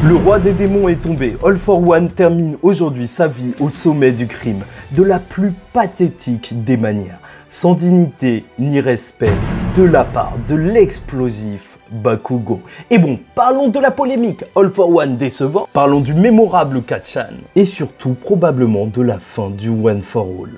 Le roi des démons est tombé. All for One termine aujourd'hui sa vie au sommet du crime, de la plus pathétique des manières, sans dignité ni respect de la part de l'explosif Bakugo. Et bon, parlons de la polémique All for One décevant, parlons du mémorable Kacchan, et surtout probablement de la fin du One for All.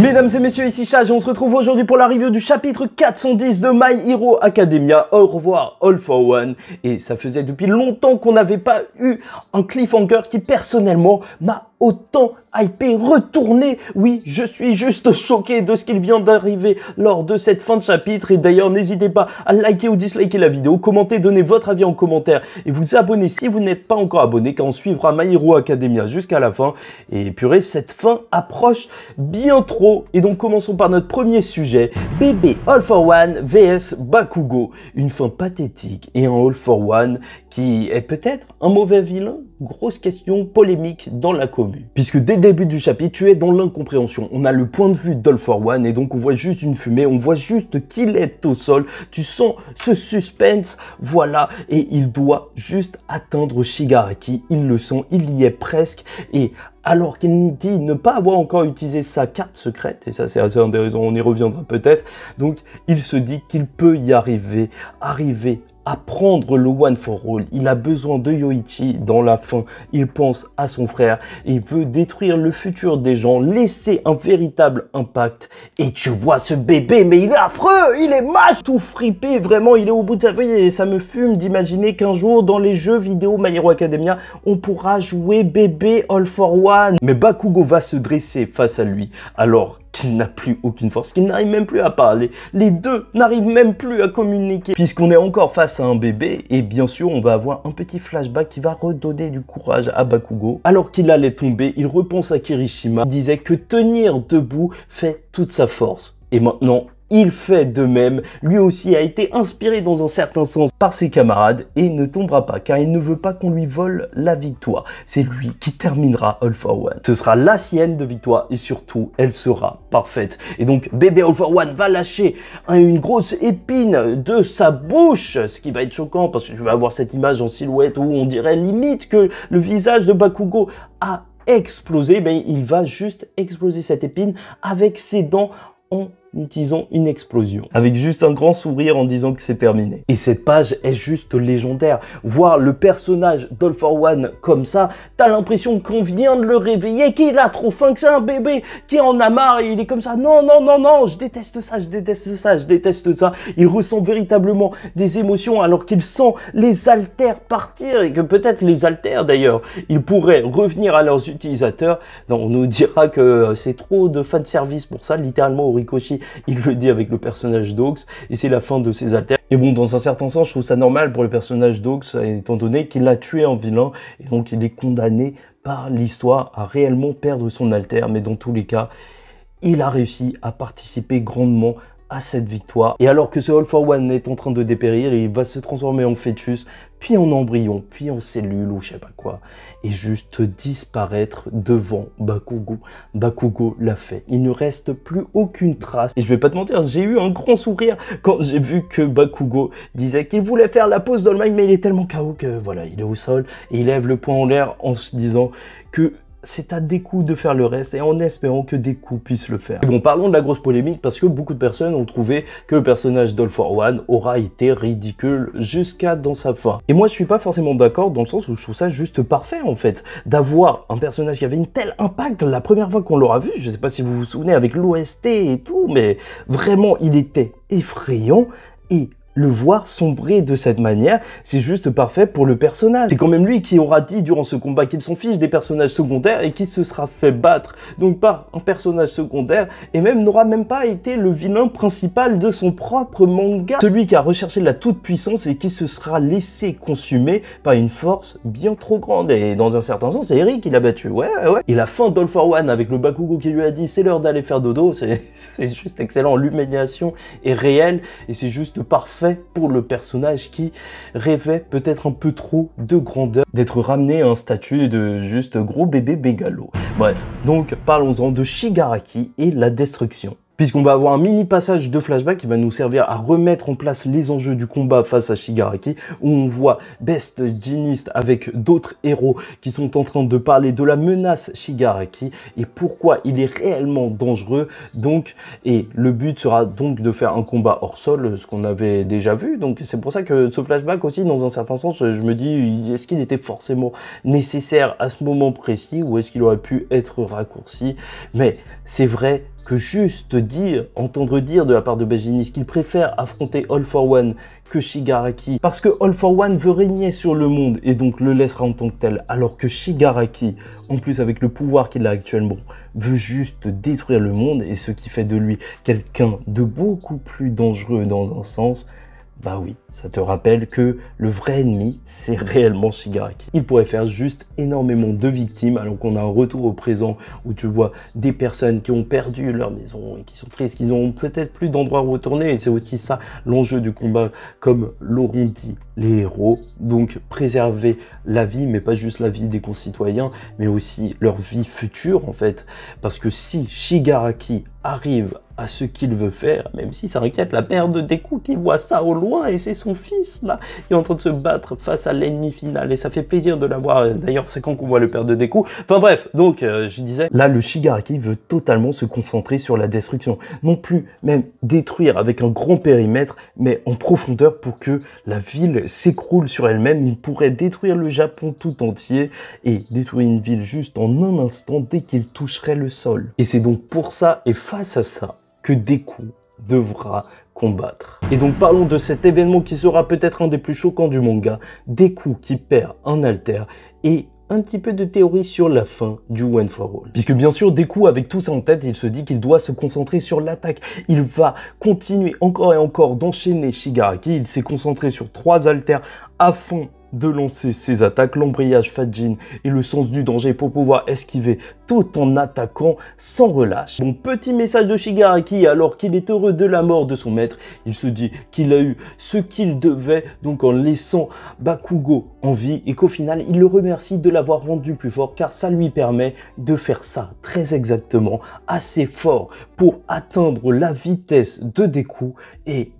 Mesdames et messieurs, ici Chage et on se retrouve aujourd'hui pour la review du chapitre 410 de My Hero Academia. Au revoir All for One. Et ça faisait depuis longtemps qu'on n'avait pas eu un cliffhanger qui personnellement m'a autant hypé, retourné. Oui, je suis juste choqué de ce qu'il vient d'arriver lors de cette fin de chapitre. Et d'ailleurs, n'hésitez pas à liker ou disliker la vidéo, commenter, donner votre avis en commentaire et vous abonner si vous n'êtes pas encore abonné, car on suivra My Hero Academia jusqu'à la fin. Et purée, cette fin approche bien trop. Et donc, commençons par notre premier sujet. Bébé All for One vs Bakugo. Une fin pathétique et un All for One qui est peut-être un mauvais vilain? Grosse question polémique dans la commune. Puisque dès le début du chapitre, tu es dans l'incompréhension. On a le point de vue d'All for One et donc on voit juste une fumée, on voit juste qu'il est au sol. Tu sens ce suspense, voilà, et il doit juste atteindre Shigaraki. Il le sent, il y est presque. Et alors qu'il dit ne pas avoir encore utilisé sa carte secrète, et ça c'est assez intéressant, on y reviendra peut-être, donc il se dit qu'il peut y arriver à prendre le One for All. Il a besoin de Yoichi dans la fin, il pense à son frère, et veut détruire le futur des gens, laisser un véritable impact. Et tu vois ce bébé, mais il est affreux, il est moche, tout fripé, vraiment, il est au bout de sa vie, et ça me fume d'imaginer qu'un jour, dans les jeux vidéo My Hero Academia, on pourra jouer bébé All for One. Mais Bakugo va se dresser face à lui, alors qu'il n'a plus aucune force, qu'il n'arrive même plus à parler. Les deux n'arrivent même plus à communiquer. Puisqu'on est encore face à un bébé, et bien sûr, on va avoir un petit flashback qui va redonner du courage à Bakugo. Alors qu'il allait tomber, il repense à Kirishima. Il disait que tenir debout fait toute sa force. Et maintenant, il fait de même, lui aussi a été inspiré dans un certain sens par ses camarades et ne tombera pas car il ne veut pas qu'on lui vole la victoire. C'est lui qui terminera All for One. Ce sera la sienne de victoire et surtout, elle sera parfaite. Et donc, bébé All for One va lâcher une grosse épine de sa bouche, ce qui va être choquant parce que tu vas avoir cette image en silhouette où on dirait limite que le visage de Bakugo a explosé. Mais il va juste exploser cette épine avec ses dents en utilisant une explosion, avec juste un grand sourire en disant que c'est terminé. Et cette page est juste légendaire. Voir le personnage d'All for One comme ça, t'as l'impression qu'on vient de le réveiller, qu'il a trop faim, que c'est un bébé qui en a marre et il est comme ça. Non, non, non, non, je déteste ça, je déteste ça, je déteste ça. Il ressent véritablement des émotions alors qu'il sent les haltères partir et que peut-être les haltères d'ailleurs, ils pourraient revenir à leurs utilisateurs. Non, on nous dira que c'est trop de fanservice pour ça, littéralement au Rikoshi. Il le dit avec le personnage d'Ox et c'est la fin de ses haltères. Et bon, dans un certain sens, je trouve ça normal pour le personnage d'Ox, étant donné qu'il a tué un vilain et donc il est condamné par l'histoire à réellement perdre son haltère. Mais dans tous les cas, il a réussi à participer grandement à cette victoire. Et alors que ce All for One est en train de dépérir, il va se transformer en fœtus, puis en embryon, puis en cellule ou je sais pas quoi, et juste disparaître devant Bakugo. Bakugo l'a fait. Il ne reste plus aucune trace. Et je vais pas te mentir, j'ai eu un grand sourire quand j'ai vu que Bakugo disait qu'il voulait faire la pose d'All Might, mais il est tellement KO que voilà, il est au sol et il lève le poing en l'air en se disant que c'est à Deku de faire le reste et en espérant que Deku puisse le faire. Et bon, parlons de la grosse polémique parce que beaucoup de personnes ont trouvé que le personnage d'All for One aura été ridicule jusqu'à dans sa fin. Et moi, je suis pas forcément d'accord dans le sens où je trouve ça juste parfait en fait, d'avoir un personnage qui avait une telle impact la première fois qu'on l'aura vu. Je sais pas si vous vous souvenez avec l'OST et tout, mais vraiment, il était effrayant et le voir sombrer de cette manière, c'est juste parfait pour le personnage. C'est quand même lui qui aura dit durant ce combat qu'il s'en fiche des personnages secondaires et qui se sera fait battre donc par un personnage secondaire et même n'aura même pas été le vilain principal de son propre manga. Celui qui a recherché la toute-puissance et qui se sera laissé consumer par une force bien trop grande. Et dans un certain sens, c'est Eric qui l'a battu. Ouais. Et la fin d'All for One avec le Bakugo qui lui a dit c'est l'heure d'aller faire dodo, c'est juste excellent. L'humiliation est réelle et c'est juste parfait parfait pour le personnage qui rêvait peut-être un peu trop de grandeur, d'être ramené à un statut de juste gros bébé bégalo. Bref, donc parlons-en de Shigaraki et la destruction. Puisqu'on va avoir un mini passage de flashback qui va nous servir à remettre en place les enjeux du combat face à Shigaraki, où on voit Best Jeanist avec d'autres héros qui sont en train de parler de la menace Shigaraki et pourquoi il est réellement dangereux. Donc, et le but sera donc de faire un combat hors sol, ce qu'on avait déjà vu. Donc c'est pour ça que ce flashback aussi, dans un certain sens, je me dis, est-ce qu'il était forcément nécessaire à ce moment précis ou est-ce qu'il aurait pu être raccourci? Mais c'est vrai que juste entendre dire de la part de Best Jeanist qu'il préfère affronter All for One que Shigaraki, parce que All for One veut régner sur le monde et donc le laissera en tant que tel, alors que Shigaraki, en plus avec le pouvoir qu'il a actuellement, veut juste détruire le monde et ce qui fait de lui quelqu'un de beaucoup plus dangereux dans un sens. Bah oui, ça te rappelle que le vrai ennemi, c'est réellement Shigaraki. Il pourrait faire juste énormément de victimes, alors qu'on a un retour au présent où tu vois des personnes qui ont perdu leur maison et qui sont tristes, qui n'ont peut-être plus d'endroit où retourner. Et c'est aussi ça l'enjeu du combat, comme l'auront dit les héros. Donc préserver la vie, mais pas juste la vie des concitoyens, mais aussi leur vie future en fait. Parce que si Shigaraki arrive à ce qu'il veut faire, même si ça inquiète la mère de Deku qui voit ça au loin et c'est son fils là, qui est en train de se battre face à l'ennemi final et ça fait plaisir de l'avoir. D'ailleurs c'est quand qu'on voit le père de Deku. Enfin bref, donc je disais, là le Shigaraki veut totalement se concentrer sur la destruction, non plus même détruire avec un grand périmètre, mais en profondeur pour que la ville s'écroule sur elle-même. Il pourrait détruire le Japon tout entier et détruire une ville juste en un instant dès qu'il toucherait le sol. Et c'est donc pour ça et face à ça que Deku devra combattre. Et donc parlons de cet événement qui sera peut-être un des plus choquants du manga, Deku qui perd un alter et un petit peu de théorie sur la fin du One for All. Puisque bien sûr, Deku, avec tout ça en tête, il se dit qu'il doit se concentrer sur l'attaque. Il va continuer encore et encore d'enchaîner Shigaraki. Il s'est concentré sur 3 alters afin de lancer ses attaques, l'embrayage Fajin et le sens du danger pour pouvoir esquiver tout en attaquant sans relâche. Bon, petit message de Shigaraki, alors qu'il est heureux de la mort de son maître, il se dit qu'il a eu ce qu'il devait, donc en laissant Bakugo en vie, et qu'au final, il le remercie de l'avoir rendu plus fort, car ça lui permet de faire ça très exactement, assez fort pour atteindre la vitesse de Deku et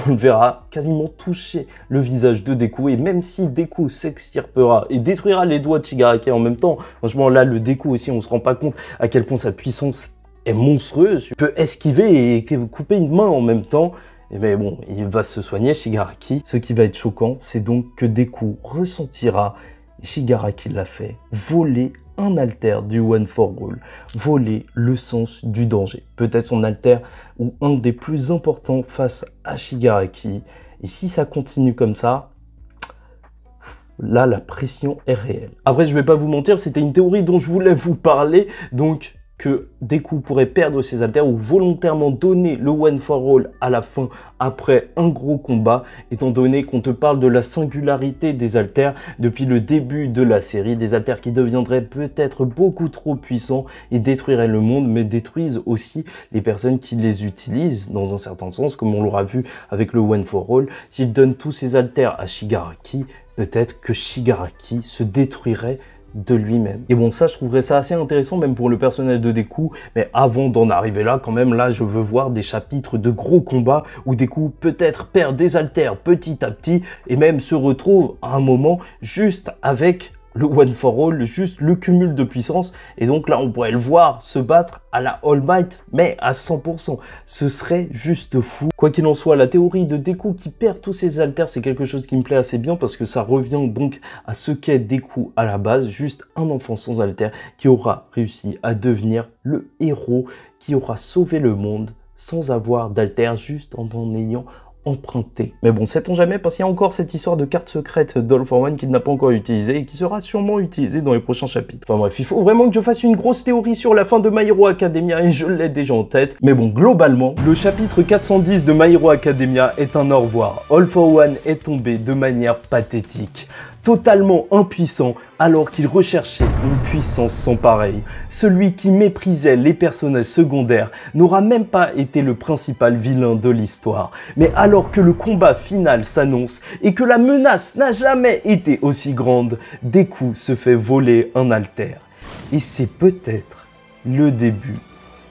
on le verra quasiment toucher le visage de Deku, et même si Deku s'extirpera et détruira les doigts de Shigaraki en même temps, franchement là le Deku aussi, on se rend pas compte à quel point sa puissance est monstrueuse. Il peut esquiver et couper une main en même temps. Et bien bon, il va se soigner Shigaraki. Ce qui va être choquant, c'est donc que Deku ressentira, et Shigaraki l'a fait, voler un alter du One for All, voler le sens du danger. Peut-être son alter ou un des plus importants face à Shigaraki. Et si ça continue comme ça, là la pression est réelle. Après je vais pas vous mentir, c'était une théorie dont je voulais vous parler, donc que Deku pourrait perdre ses alters ou volontairement donner le One for All à la fin après un gros combat, étant donné qu'on te parle de la singularité des alters depuis le début de la série, des alters qui deviendraient peut-être beaucoup trop puissants et détruiraient le monde, mais détruisent aussi les personnes qui les utilisent dans un certain sens, comme on l'aura vu avec le One for All. S'il donne tous ses alters à Shigaraki, peut-être que Shigaraki se détruirait de lui-même. Et bon, ça, je trouverais ça assez intéressant, même pour le personnage de Deku, mais avant d'en arriver là, quand même, là, je veux voir des chapitres de gros combats où Deku peut-être perd des alters petit à petit, et même se retrouve à un moment juste avec le One for All, juste le cumul de puissance, et donc là, on pourrait le voir se battre à la All Might, mais à 100%. Ce serait juste fou. Quoi qu'il en soit, la théorie de Deku qui perd tous ses alters, c'est quelque chose qui me plaît assez bien parce que ça revient donc à ce qu'est Deku à la base, juste un enfant sans alters qui aura réussi à devenir le héros, qui aura sauvé le monde sans avoir d'alters, juste en ayant emprunté. Mais bon, sait-on jamais, parce qu'il y a encore cette histoire de carte secrète d'All for One qu'il n'a pas encore utilisée et qui sera sûrement utilisée dans les prochains chapitres. Enfin bref, il faut vraiment que je fasse une grosse théorie sur la fin de My Hero Academia et je l'ai déjà en tête. Mais bon, globalement, le chapitre 410 de My Hero Academia est un au revoir. All for One est tombé de manière pathétique. totalement impuissant alors qu'il recherchait une puissance sans pareille. Celui qui méprisait les personnages secondaires n'aura même pas été le principal vilain de l'histoire. Mais alors que le combat final s'annonce et que la menace n'a jamais été aussi grande, Deku se fait voler un alter. Et c'est peut-être le début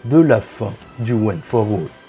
de la fin du One for All.